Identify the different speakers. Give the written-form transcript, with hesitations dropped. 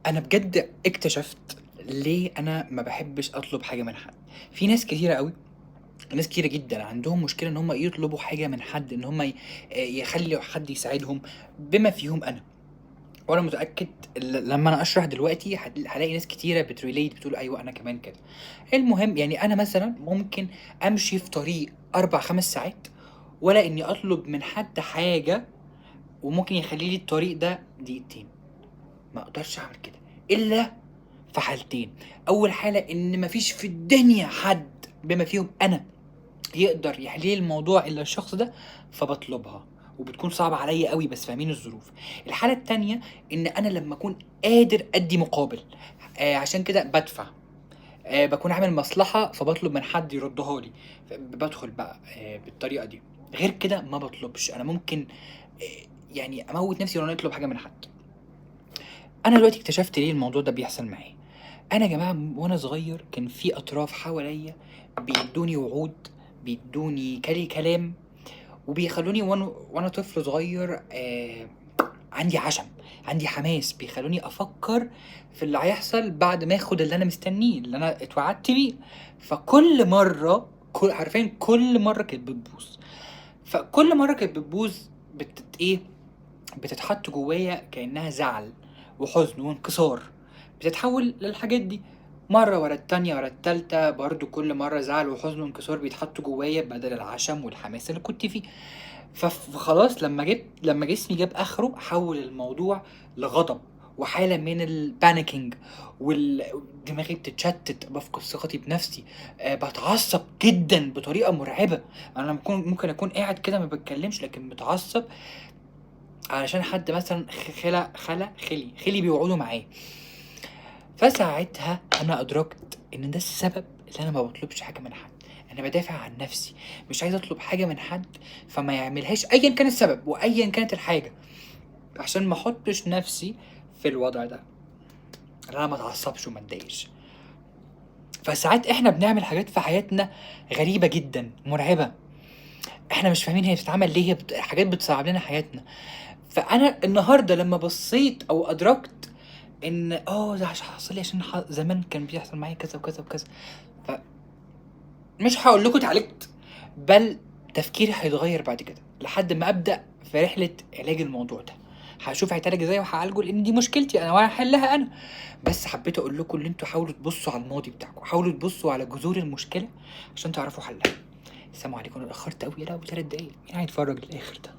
Speaker 1: أنا بجد اكتشفت ليه أنا ما باحبش أطلب حاجة من حد. في ناس كتيرة أوي، ناس كتيرة جدًا عندهم مشكلة إن هم يطلبوا حاجة من حد، إن هم يخلّوا حد يساعدهم بما فيهم أنا. وأنا متأكد لمّا أنا أشرح دلوقتي هالاقي ناس كتيرة بتrelate بتقول أيوه أنا كمان كده. المهم يعني أنا مثلًا ممكن أمشي في طريق 4، 5 ساعات ولا إني أطلب من حد حاجة وممكن يخلّي لي الطريق ده دقيقتين. ما أقدرش أعمل كده إلا في حالتين. أول حالة إن ما فيش في الدنيا حد بما فيهم أنا يقدر يحل لي الموضوع إلا الشخص ده، فباطلبها وبتكون صعبة عليّا أوي بس فاهمين الظروف. الحالة التانية إن أنا لمّا أكون قادر أدّي مقابل، عشان كده بادفع، باكون عامل مصلحة فباطلب من حد يردّها لي، بادخل بقى بالطريقة دي. غير كده ما باطلبش. أنا ممكن يعني أموّت نفسي وأنا أطلب حاجة من حد. أنا دلوقتي اكتشفت ليه الموضوع ده بيحصل معايا. أنا يا جماعة وأنا صغير كان في أطراف حواليّا بيدّوني وعود، بيدّوني كلام، وبيخلّوني وأنا طفل صغير عندي عَشَم، عندي حماس، بيخلّوني أفكّر في اللي هيحصل بعد ما آخُد اللي أنا مستنّيه، اللي أنا اتوعدت بيه. فكل مرّة حرفيًا كل مرّة كانت بتبوظ. فكل مرّة كانت بتبوظ إيه، بتتحط جوايا كأنها زعل وحزن وانكسار، بتتحول للحاجات دي مرة ورا التانية ورا التالتة. برضو كل مرة زعل وحزن وانكسار بيتحطوا جوايا بدل العشم والحماس اللي كنت فيه. فخلاص لما جسمي جاب اخره حول الموضوع لغضب وحالة من البانيكينج، ودماغي بتتشتت، بفقد ثقتي بنفسي، بتعصب جدا بطريقة مرعبة. انا ممكن اكون قاعد كده ما بتكلمش لكن متعصب علشان حد مثلًا خِلي بيقعدوا معاه. فساعتها أنا أدركت إن ده السبب اللي أنا ما باطلبش حاجة من حد. أنا بادافع عن نفسي، مش عايز أطلب حاجة من حد فما يعملهاش أيًا كان السبب وأيًا كانت الحاجة، عشان ما أحطش نفسي في الوضع ده، إن أنا ما اتعصبش وما اتضايقش. فساعات إحنا بنعمل حاجات في حياتنا غريبة جدًا، مرعبة، إحنا مش فاهمين هي بتتعمل ليه، هي حاجات بتصعب لنا حياتنا. فأنا النهارده لمّا بصيت أو أدركت إن ده حصل لي عشان زمان كان بيحصل معايا كذا وكذا وكذا. فمش هاقول لكم اتعالجت، بل تفكيري هيتغيّر بعد كده، لحد ما أبدأ في رحلة علاج الموضوع ده. هاشوف هيتعالج إزاي وهاعالجه لإن دي مشكلتي أنا وهاحلها أنا. بس حبيت أقول لكم اللي أنتم حاولوا تبصوا على الماضي بتاعكم، حاولوا تبصوا على جذور المشكلة عشان تعرفوا حلها. السلام عليكم. أنا اتأخرت أوي، يا لهوي 3 دقايق، مين هيتفرج للآخر ده؟